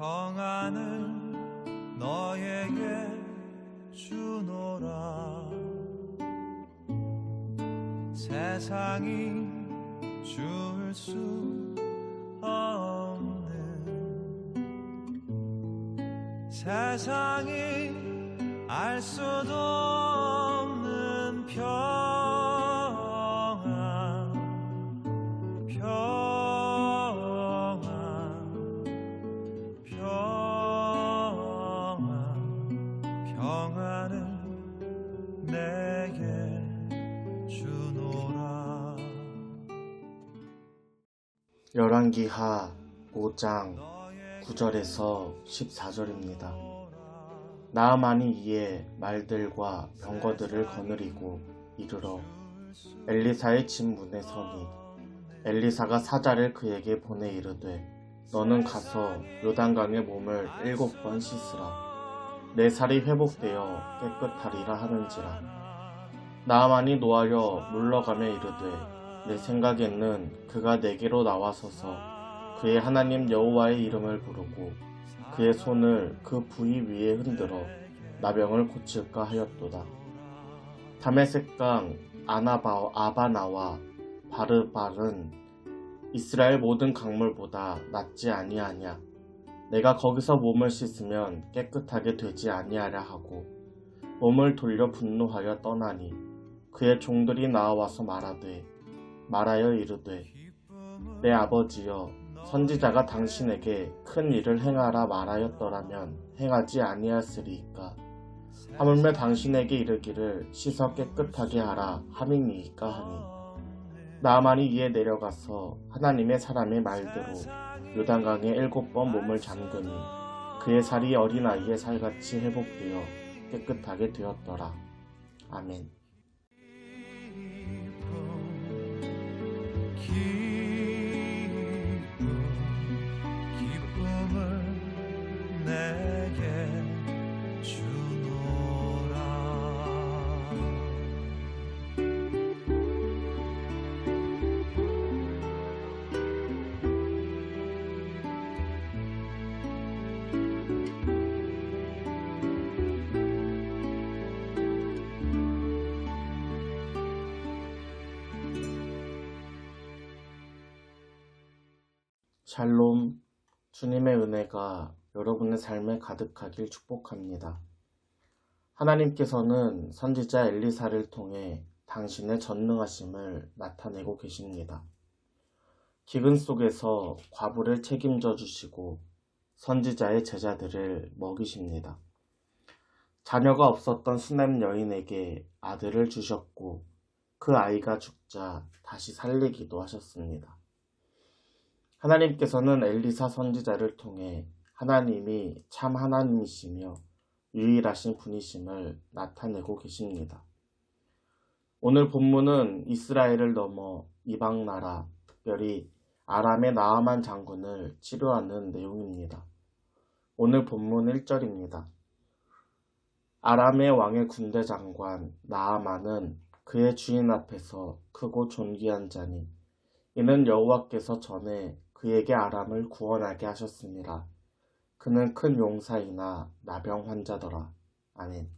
평안을 너에게 주노라. 세상이 줄 수 없는, 세상이 알 수도 없는 평안, 평안을 내게 주노라. 열왕기하 5장 9절에서 14절입니다. 나아만이 이에 말들과 병거들을 거느리고 이르러 엘리사의 집 문에 서니 엘리사가 사자를 그에게 보내 이르되 너는 가서 요단강에 몸을 7번 씻으라. 내 살이 회복되어 깨끗하리라 하는지라. 나아만이 노하여 물러가며 이르되 내 생각에는 그가 내게로 나와서서 그의 하나님 여호와의 이름을 부르고 그의 손을 그 부위 위에 흔들어 나병을 고칠까 하였도다. 다메섹강 아바나와 바르발은 이스라엘 모든 강물보다 낫지 아니하냐. 내가 거기서 몸을 씻으면 깨끗하게 되지 아니하랴 하고 몸을 돌려 분노하여 떠나니 그의 종들이 나와서 말하여 이르되 내 아버지여 선지자가 당신에게 큰 일을 행하라 말하였더라면 행하지 아니하였으리이까. 하물며 당신에게 이르기를 씻어 깨끗하게 하라 함이니이까 하니 나아만이 이에 내려가서 하나님의 사람의 말대로 요단강에 7번 몸을 잠그니 그의 살이 어린아이의 살같이 회복되어 깨끗하게 되었더라. 아멘. 기쁨을 내게 주노라. 샬롬, 주님의 은혜가 여러분의 삶에 가득하길 축복합니다. 하나님께서는 선지자 엘리사를 통해 당신의 전능하심을 나타내고 계십니다. 기근 속에서 과부를 책임져 주시고 선지자의 제자들을 먹이십니다. 자녀가 없었던 수넴 여인에게 아들을 주셨고 그 아이가 죽자 다시 살리기도 하셨습니다. 하나님께서는 엘리사 선지자를 통해 하나님이 참 하나님이시며 유일하신 분이심을 나타내고 계십니다. 오늘 본문은 이스라엘을 넘어 이방 나라, 특별히 아람의 나아만 장군을 치료하는 내용입니다. 오늘 본문 1절입니다. 아람의 왕의 군대 장관 나아만은 그의 주인 앞에서 크고 존귀한 자니 이는 여호와께서 전에 그에게 아람을 구원하게 하셨습니다. 그는 큰 용사이나 나병 환자더라. 아멘.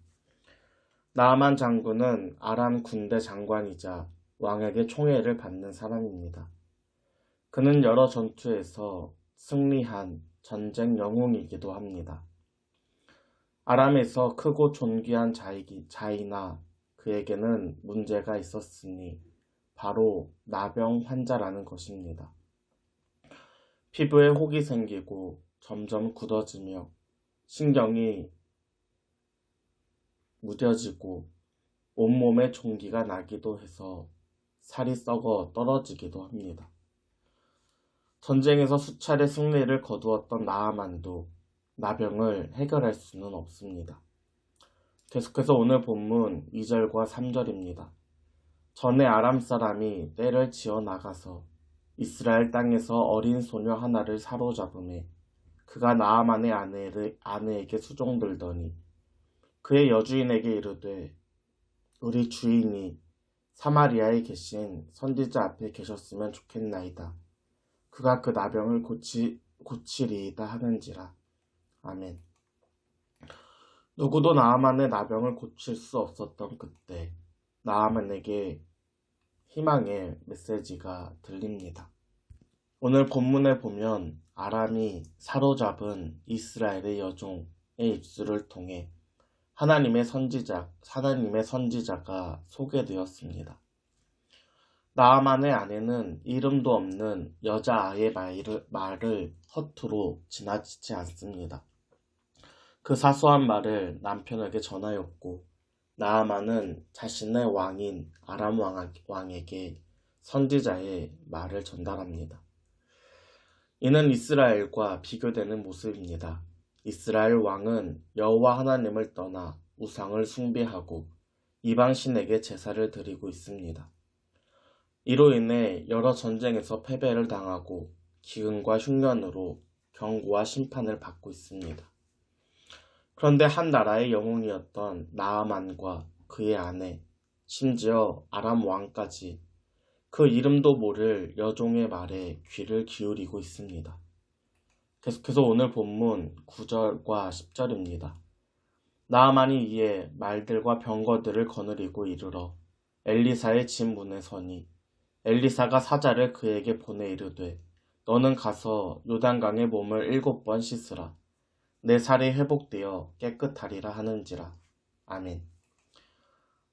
나아만 장군은 아람 군대 장관이자 왕에게 총애를 받는 사람입니다. 그는 여러 전투에서 승리한 전쟁 영웅이기도 합니다. 아람에서 크고 존귀한 자이나 그에게는 문제가 있었으니 바로 나병 환자라는 것입니다. 피부에 혹이 생기고 점점 굳어지며 신경이 무뎌지고 온몸에 종기가 나기도 해서 살이 썩어 떨어지기도 합니다. 전쟁에서 수차례 승리를 거두었던 나아만도 나병을 해결할 수는 없습니다. 계속해서 오늘 본문 2절과 3절입니다. 전에 아람 사람이 떼를 지어 나가서 이스라엘 땅에서 어린 소녀 하나를 사로잡음에 그가 나아만의 아내에게 수종들더니 그의 여주인에게 이르되 우리 주인이 사마리아에 계신 선지자 앞에 계셨으면 좋겠나이다. 그가 그 나병을 고치리이다 하는지라. 아멘. 누구도 나아만의 나병을 고칠 수 없었던 그때 나아만에게 희망의 메시지가 들립니다. 오늘 본문에 보면 아람이 사로잡은 이스라엘의 여종의 입술을 통해 하나님의 선지자가 소개되었습니다. 나아만의 아내는 이름도 없는 여자아이의 말을 허투루 지나치지 않습니다. 그 사소한 말을 남편에게 전하였고 나아만은 자신의 왕인 아람 왕에게 선지자의 말을 전달합니다. 이는 이스라엘과 비교되는 모습입니다. 이스라엘 왕은 여호와 하나님을 떠나 우상을 숭배하고 이방신에게 제사를 드리고 있습니다. 이로 인해 여러 전쟁에서 패배를 당하고 기근과 흉년으로 경고와 심판을 받고 있습니다. 그런데 한 나라의 영웅이었던 나아만과 그의 아내, 심지어 아람 왕까지 그 이름도 모를 여종의 말에 귀를 기울이고 있습니다. 계속해서 오늘 본문 9절과 10절입니다. 나아만이 이에 말들과 병거들을 거느리고 이르러 엘리사의 집 문에 서니 엘리사가 사자를 그에게 보내 이르되 너는 가서 요단강에 몸을 7번 씻으라. 내 살이 회복되어 깨끗하리라 하는지라. 아멘.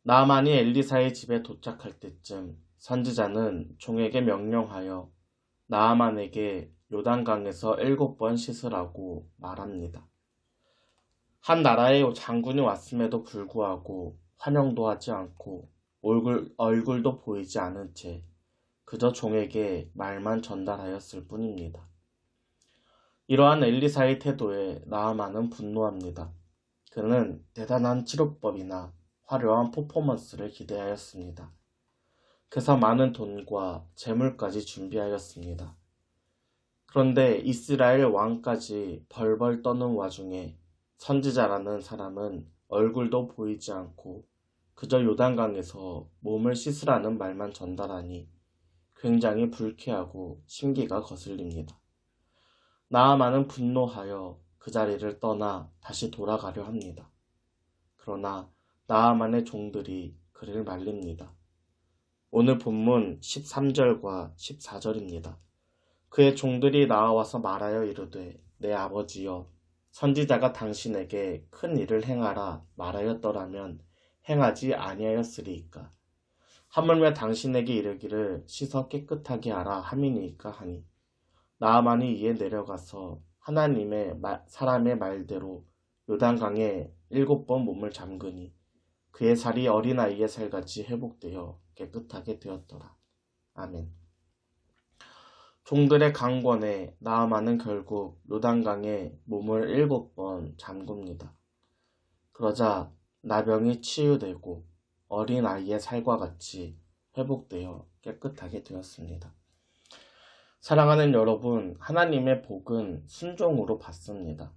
나아만이 엘리사의 집에 도착할 때쯤 선지자는 종에게 명령하여 나아만에게 요단강에서 7번 씻으라고 말합니다. 한 나라의 장군이 왔음에도 불구하고 환영도 하지 않고 얼굴도 보이지 않은 채 그저 종에게 말만 전달하였을 뿐입니다. 이러한 엘리사의 태도에 나아만은 분노합니다. 그는 대단한 치료법이나 화려한 퍼포먼스를 기대하였습니다. 그래서 많은 돈과 재물까지 준비하였습니다. 그런데 이스라엘 왕까지 벌벌 떠는 와중에 선지자라는 사람은 얼굴도 보이지 않고 그저 요단강에서 몸을 씻으라는 말만 전달하니 굉장히 불쾌하고 심기가 거슬립니다. 나아만은 분노하여 그 자리를 떠나 다시 돌아가려 합니다. 그러나 나아만의 종들이 그를 말립니다. 오늘 본문 13절과 14절입니다. 그의 종들이 나와서 말하여 이르되 내 아버지여 선지자가 당신에게 큰 일을 행하라 말하였더라면 행하지 아니하였으리이까. 하물며 당신에게 이르기를 씻어 깨끗하게 하라 함이니까 하니 나아만이 이에 내려가서 하나님의 사람의 말대로 요단강에 7번 몸을 잠그니 그의 살이 어린아이의 살같이 회복되어 깨끗하게 되었더라. 아멘. 종들의 강권에 나아만은 결국 요단강에 몸을 7번 잠굽니다. 그러자 나병이 치유되고 어린아이의 살과 같이 회복되어 깨끗하게 되었습니다. 사랑하는 여러분, 하나님의 복은 순종으로 받습니다.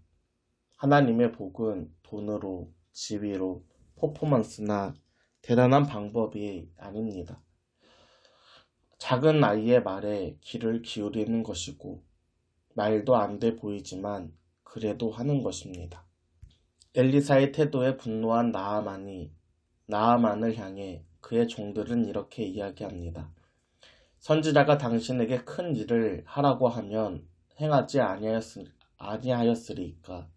하나님의 복은 돈으로, 지위로, 퍼포먼스나 대단한 방법이 아닙니다. 작은 아이의 말에 귀를 기울이는 것이고 말도 안 돼 보이지만 그래도 하는 것입니다. 엘리사의 태도에 분노한 나아만을 향해 그의 종들은 이렇게 이야기합니다. 선지자가 당신에게 큰 일을 하라고 하면 행하지 아니하였으리이까.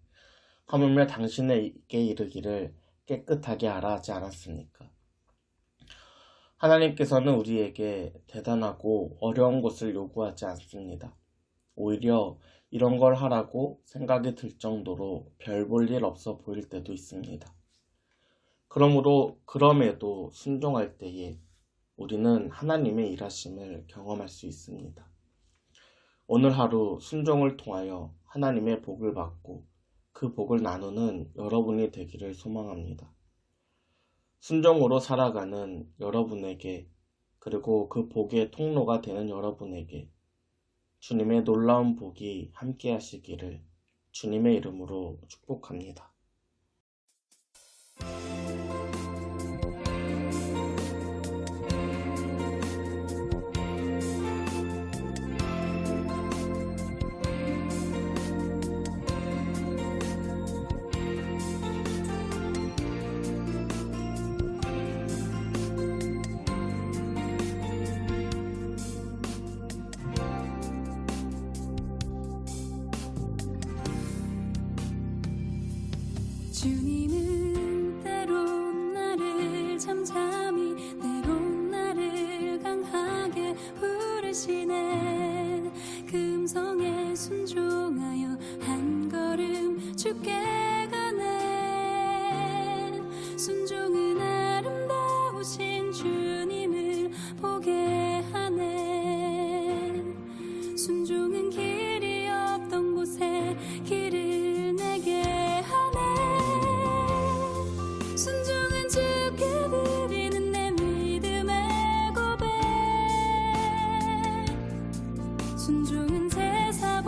하물며 당신에게 이르기를 깨끗하게 하라 하지 않았습니까? 하나님께서는 우리에게 대단하고 어려운 것을 요구하지 않습니다. 오히려 이런 걸 하라고 생각이 들 정도로 별 볼 일 없어 보일 때도 있습니다. 그럼에도 순종할 때에 우리는 하나님의 일하심을 경험할 수 있습니다. 오늘 하루 순종을 통하여 하나님의 복을 받고 그 복을 나누는 여러분이 되기를 소망합니다. 순종으로 살아가는 여러분에게 그리고 그 복의 통로가 되는 여러분에게 주님의 놀라운 복이 함께 하시기를 주님의 이름으로 축복합니다. 주님은 때론 나를 잠잠히 때론 나를 강하게 부르시네. 그 음성에 순종하여 한 걸음 주께 가네. 순종은 아름다우신 주님을 보게 하네. 순종은 길이 없던 곳에 길을 내게 하네. 순종은 주께 드리는 내 믿음의 고백. 순종은 제사